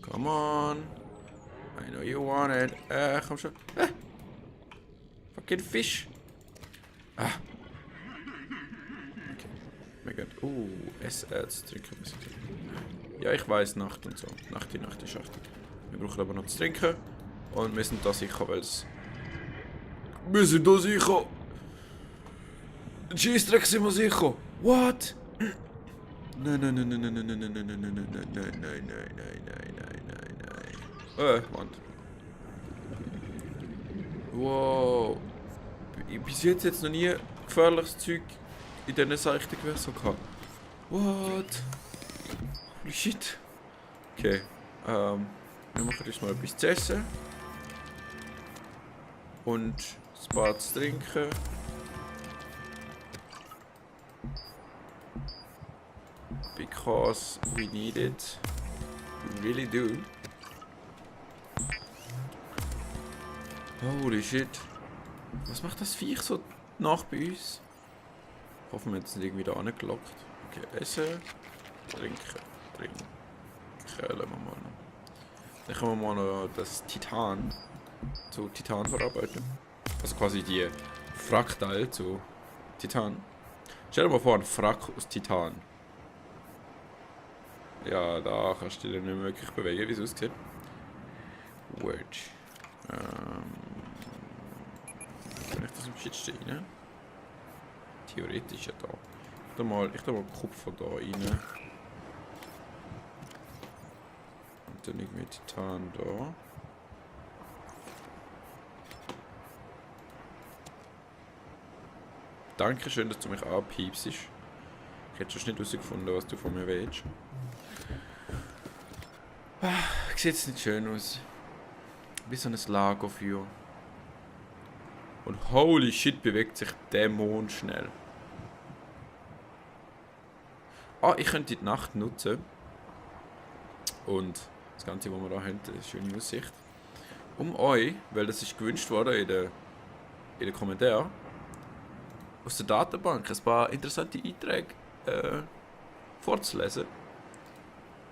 Come on. I know you want it. Komm schon. Fucking Fisch. Ah. Okay. Mein Gott. Esserz, trinken müssen. Ja, ich weiß, Nacht und so. Nacht ist Nacht. Wir brauchen aber noch zu trinken. Und wir sind da sicher, weil es... Wir sind da sicher. Scheissdreck sind wir sicher. What? Nein. Wand. Wow. Bis jetzt noch nie gefährliches Zeug in diesen seichten Gewässern gehabt. What? Holy shit. Okay. Wir machen jetzt mal etwas zu essen. Und ein paar zu trinken. Because we need it. We really do. Holy shit. Was macht das Viech so nach bei uns? Hoffen wir jetzt nicht irgendwie da angelockt. Okay, essen, trinken. Lassen wir mal noch. Dann können wir mal noch das Titan zu Titan verarbeiten. Also quasi die Frackteil zu Titan. Stell dir mal vor, ein Frack aus Titan. Ja, da kannst du dich nicht mehr wirklich bewegen, wie es aussieht. Wedge. Kann ich das im Shit stehen? Theoretisch ja da. Ich tu mal Kupfer da rein. Und dann irgendwie Titan da. Dankeschön, dass du mich anpiepst. Ich hätte schon nicht herausgefunden, was du von mir willst. Sieht es nicht schön aus. Wie so ein Lagerfeuer. Und holy shit, bewegt sich dämon schnell. Ich könnte die Nacht nutzen. Und das Ganze, was wir da haben, ist eine schöne Aussicht. Um euch, weil das ist gewünscht worden in den Kommentaren, aus der Datenbank ein paar interessante Einträge vorzulesen.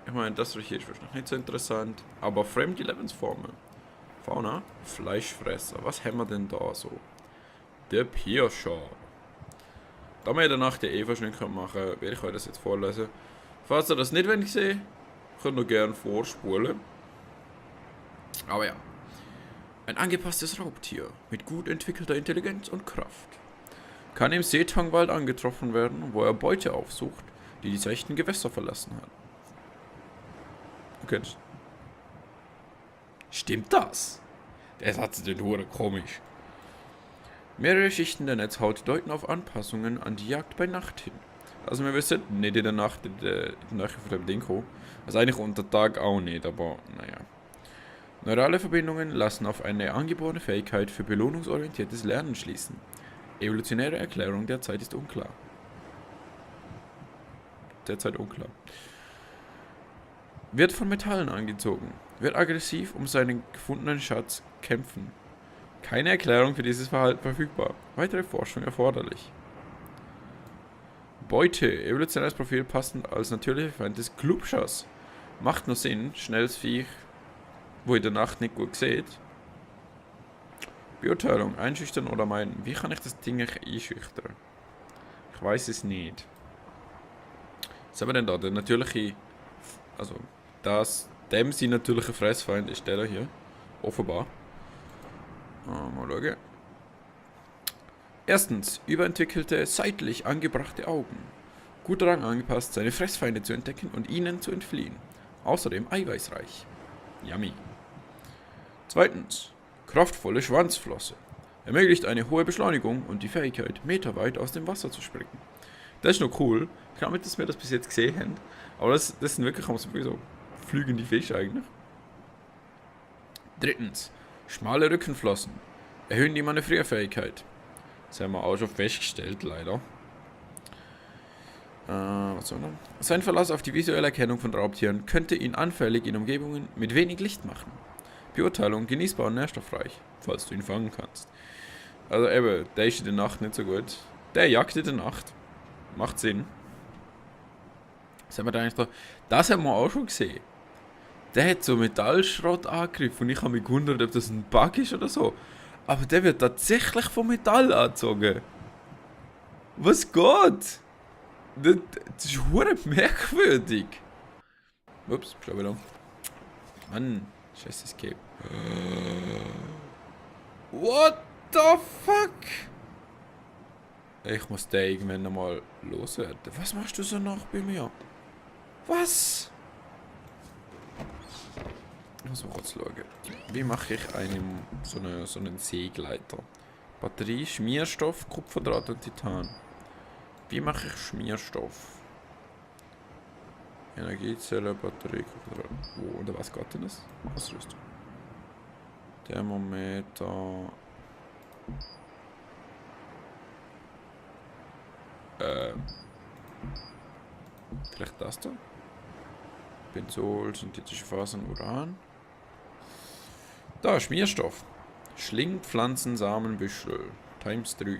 Ich meine, das hier ist wahrscheinlich nicht so interessant, aber fremde Lebensformen. Fauna, Fleischfresser. Was haben wir denn da so? Der Pirscher. Da wir in der Nacht den Eva-Schnitt machen können, werde ich euch das jetzt vorlesen. Falls ihr das nicht sehen wollt, könnt ihr gerne vorspulen. Aber ja. Ein angepasstes Raubtier mit gut entwickelter Intelligenz und Kraft kann im Seetangwald angetroffen werden, wo er Beute aufsucht, die die seichten Gewässer verlassen hat. Okay. Stimmt das? Der Satz ist nur komisch. Mehrere Schichten der Netzhaut deuten auf Anpassungen an die Jagd bei Nacht hin. Also wir wissen, nicht in der Nacht, in der Nacht von dem Dinko. Also eigentlich unter Tag auch nicht, aber naja. Neurale Verbindungen lassen auf eine angeborene Fähigkeit für belohnungsorientiertes Lernen schließen. Evolutionäre Erklärung derzeit ist unklar. Wird von Metallen angezogen. Wird aggressiv um seinen gefundenen Schatz kämpfen. Keine Erklärung für dieses Verhalten verfügbar. Weitere Forschung erforderlich. Beute. Evolutionäres Profil passend als natürlicher Feind des Glubschers. Macht nur Sinn. Schnelles Viech, wo ihr in der Nacht nicht gut seht. Beurteilung. Einschüchtern oder meiden. Wie kann ich das Ding einschüchtern? Ich weiß es nicht. Was haben wir denn da? Der natürliche... Also... Dem sein natürlicher Fressfeind ist der hier. Offenbar. Mal schauen. Erstens, überentwickelte, seitlich angebrachte Augen. Gut daran angepasst, seine Fressfeinde zu entdecken und ihnen zu entfliehen. Außerdem eiweißreich. Yummy. Zweitens, kraftvolle Schwanzflosse. Ermöglicht eine hohe Beschleunigung und die Fähigkeit, meterweit aus dem Wasser zu springen. Das ist noch cool. Ich glaube nicht, dass wir das bis jetzt gesehen haben. Aber das sind wirklich so fliegende Fische eigentlich. Drittens, schmale Rückenflossen. Erhöhen die Manövrierfähigkeit. Das haben wir auch schon festgestellt, leider. Was soll noch? Sein Verlass auf die visuelle Erkennung von Raubtieren könnte ihn anfällig in Umgebungen mit wenig Licht machen. Beurteilung, genießbar und nährstoffreich, falls du ihn fangen kannst. Also eben, der ist in der Nacht nicht so gut. Der jagt in der Nacht. Macht Sinn. Was haben wir da eigentlich da? Das haben wir auch schon gesehen. Der hat so Metallschrott angegriffen und ich habe mich gewundert, ob das ein Bug ist oder so. Aber der wird tatsächlich vom Metall angezogen. Was geht? Das ist hure merkwürdig. Ups, schau wieder. Mann, scheiß Escape. What the fuck? Ich muss den irgendwann nochmal loswerden. Was machst du so nach bei mir? Was? Ich muss mal kurz schauen. Wie mache ich so einen Seegleiter? Batterie, Schmierstoff, Kupferdraht und Titan. Wie mache ich Schmierstoff? Energiezelle, Batterie, Kupferdraht. Oh, und was geht denn das? Ausrüstung. Thermometer. Vielleicht das da? Benzol, synthetische Fasern, Uran. Da, Schmierstoff. Schlingpflanzen, Samen, Büschel. Times 3.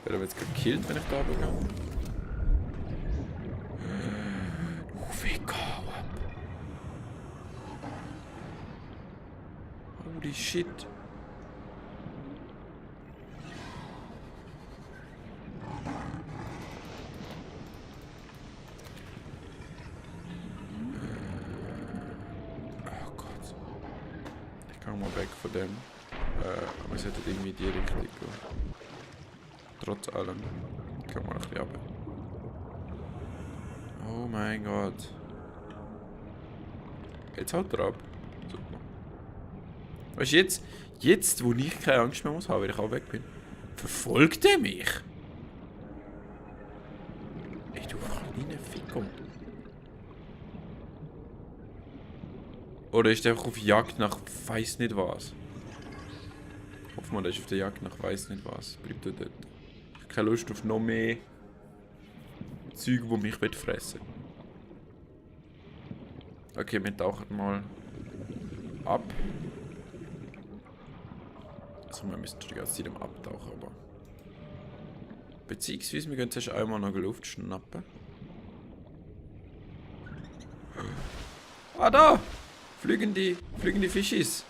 Wer wird jetzt gekillt, wenn ich da bin? Holy shit. Oh Gott. Ich kann mal weg von dem. Aber es hätte irgendwie die Richtung gehen. Trotz allem. Ich kann mal ein bisschen runter. Oh mein Gott. Jetzt haut er ab. Super. Weißt du, jetzt, wo ich keine Angst mehr muss haben, weil ich auch weg bin, verfolgt er mich? Ey, du kleine Ficker. Oder ist der einfach auf Jagd nach weiss nicht was? Ich hoffe mal, der ist auf der Jagd nach weiss nicht was. Bleibt er dort. Ich habe keine Lust auf noch mehr Zeug, die mich fressen will. Okay, wir tauchen mal ab. Also wir müssen die ganze Zeit abtauchen, aber... Beziehungsweise wir können zuerst einmal noch Luft schnappen. Ah, da! Fliegende Fischis.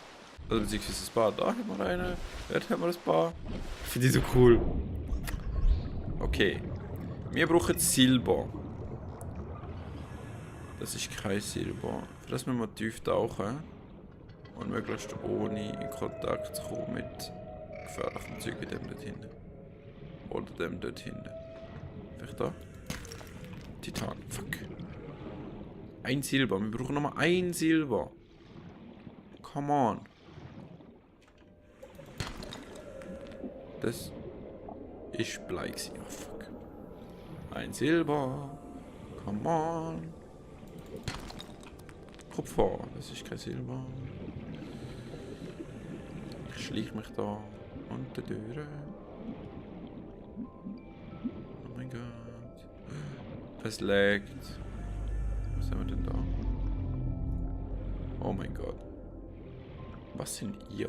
Also beziehungsweise ein paar. Da haben wir eine. Dort haben wir ein paar. Ich finde die so cool. Okay. Wir brauchen Silber. Das ist kein Silber. Für das müssen wir tief tauchen. Und möglichst ohne in Kontakt zu kommen mit gefährlichen Zeug wie dem dort hinten. Oder dem dort hinten. Vielleicht da? Titan. Fuck. Ein Silber. Wir brauchen nochmal ein Silber. Come on. Das ist Blei gewesen. Oh fuck. Ein Silber. Come on. Kupfer. Das ist kein Silber. Ich schleiche mich da unter die Türe. Oh mein Gott. Es laggt. Was haben wir denn da? Oh mein Gott. Was sind ihr?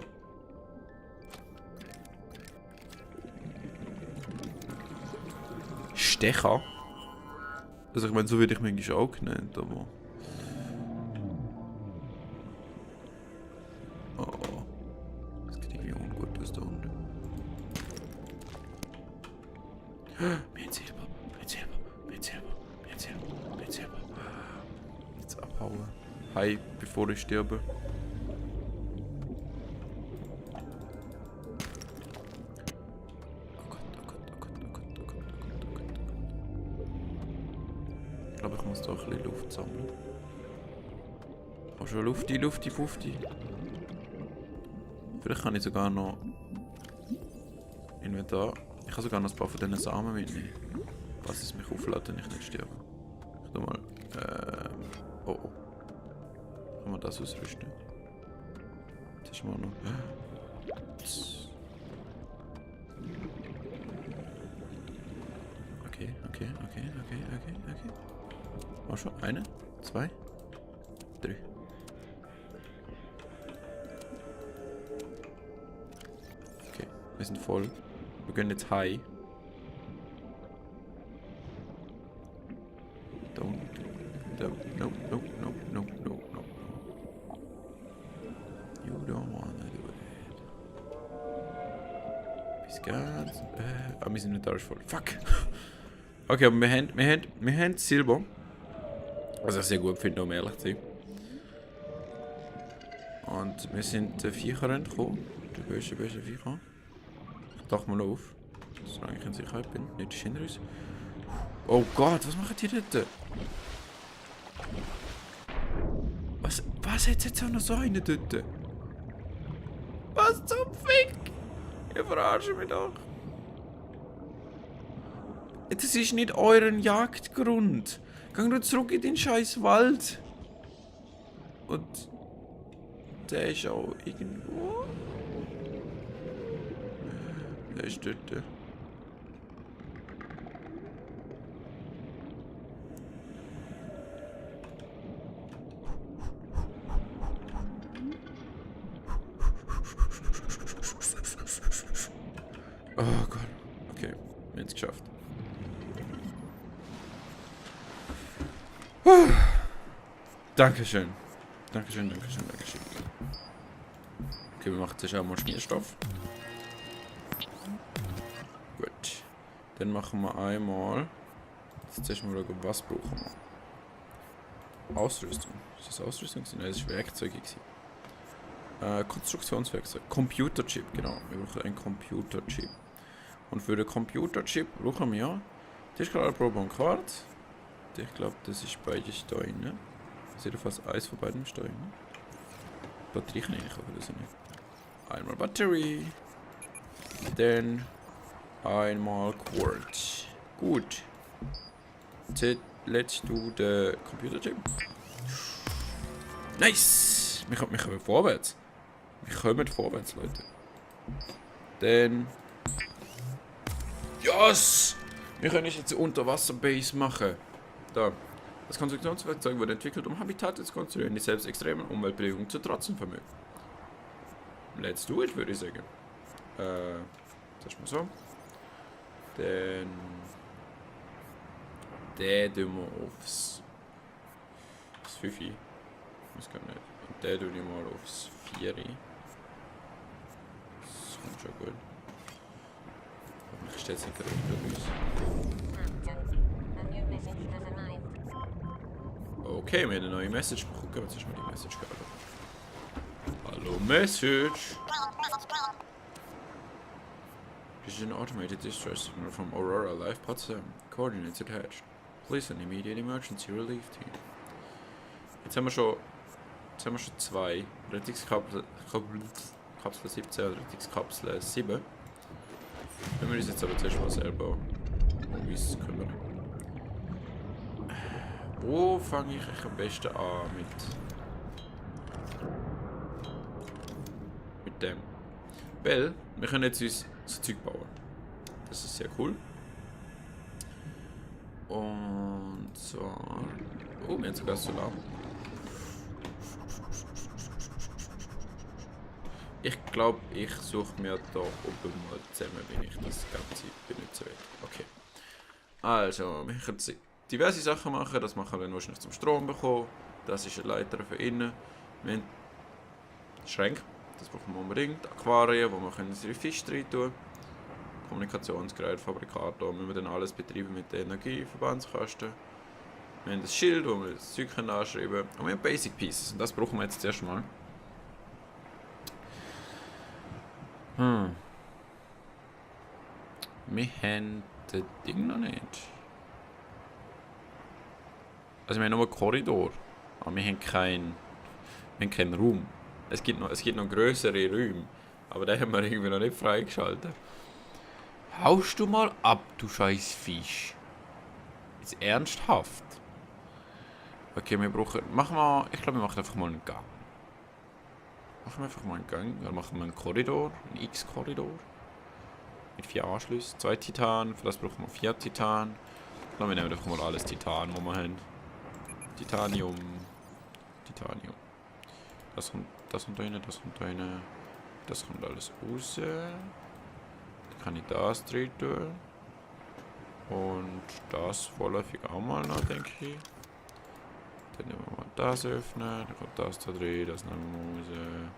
Stecher? Also ich meine, so würde ich mich eigentlich auch genannt, aber... Oh. Das sieht irgendwie ungut aus da unten. Mehr Silber, mehr Silber, mehr Silber, mehr Silber, mehr Silber. Jetzt abhauen. Hi, bevor ich sterbe. Ich glaube, ich muss da ein bisschen Luft sammeln. Oh, schon Lufti. Vielleicht kann ich sogar noch Inventar. Ich kann sogar noch ein paar von diesen Samen mitnehmen. Falls es mich auflädt und ich nicht sterbe. Ich tu mal. Oh. Kann man das ausrüsten? Das ist mal noch. Okay. War schon eine, 2, 3. Okay, wir sind voll. Wir gehen jetzt high. No. ganz... mein Inventar ist voll. Fuck! Okay, aber wir haben Silber. Was ich sehr gut finde, um ehrlich zu sein. Und wir sind den Viecher entkommen. Der böse Viecher. Ich dachte mal auf. Solange ich in Sicherheit bin. Nicht hinter uns. Oh Gott, was machen die dort? Was hat jetzt auch noch so einen dort? Was zum Fick? Ihr verarscht mich doch. Das ist nicht euren Jagdgrund. Gang nur zurück in den scheiß Wald. Und der ist auch irgendwo. Der ist dort. Oh Gott. Okay, wir haben es geschafft. Dankeschön. Dankeschön. Okay, wir machen jetzt auch mal Schmierstoff. Gut. Dann machen wir einmal. Jetzt erstmal schauen, was brauchen wir. Ausrüstung. Ist das Ausrüstung? Nein, das ist Werkzeuge. Konstruktionswerkzeug. Computerchip, genau. Wir brauchen einen Computerchip. Und für den Computerchip brauchen wir Tischklarprobe und Quarz. Ich glaube, das ist beides da drin. Das ist jedenfalls eins von beiden da drin. Batterie kann ich aber das nicht. Einmal Batterie. Dann einmal Quarz. Gut. Let's do the Computerchip. Nice! Wir kommen vorwärts. Wir kommen vorwärts, Leute. Dann... Yes! Wir können jetzt eine Unterwasserbase machen. Da. Das Konstruktionswerkzeug wird entwickelt, um Habitate zu konstruieren, die selbst extremen Umweltbedingungen zu trotzen vermögen. Let's do it, würde ich sagen. Das ist mal so. Dann... Den tun wir aufs 5. Ich weiß gar nicht. Und den tue ich mal aufs 4. Das kommt schon gut. Aber ich stelle es nicht gerade unter. Okay, wir haben eine neue Message bekommen. Gehen wir jetzt mal die Message geben. Hallo Message! This is an automated distress signal from Aurora Life Pod 7. Coordinates attached. Please an immediate emergency relief team. Jetzt haben wir schon 2 Rettungskapsel 17 und Rettungskapsel 7. Wenn wir uns jetzt aber zuerst mal selber um uns kümmern. Wo fange ich am besten an mit dem? Weil wir können jetzt uns so Zeug bauen. Das ist sehr cool. Und zwar... Oh, wir haben sogar Solar. Ich glaube, ich suche mir da oben mal zusammen, wenn ich das Ganze benutzen will. Okay. Also, wir können diverse Sachen machen. Das machen wir wahrscheinlich zum Strom bekommen. Das ist eine Leiter für innen. Wir haben Schränke. Das brauchen wir unbedingt. Aquarien, wo wir unsere Fische rein tun. Kommunikationsgerät, Fabrikator, müssen wir dann alles betreiben mit der Energieverbandskasten. Wir haben das Schild, wo wir das Zeug anschreiben können. Und wir haben Basic Pieces. Und das brauchen wir jetzt zuerst mal. Wir haben das Ding noch nicht. Also wir haben nur einen Korridor. Aber wir haben keinen Raum. Es gibt noch größere Räume. Aber den haben wir irgendwie noch nicht freigeschaltet. Haust du mal ab, du scheiß Fisch. Jetzt ernsthaft? Okay, wir brauchen... ich glaube, wir machen einfach mal einen Gang. Dann machen wir einen Korridor, einen X-Korridor. Mit 4 Anschlüssen, 2 Titan, für das brauchen wir 4 Titan. Dann nehmen wir einfach mal alles Titan, was wir haben. Titanium. Das kommt rein, das kommt rein. Das kommt alles raus. Dann kann ich das drin tun. Und das vorläufig auch mal noch, denke ich. Dann nehmen wir mal das öffnen, dann kommt das da drin, das nehmen wir raus.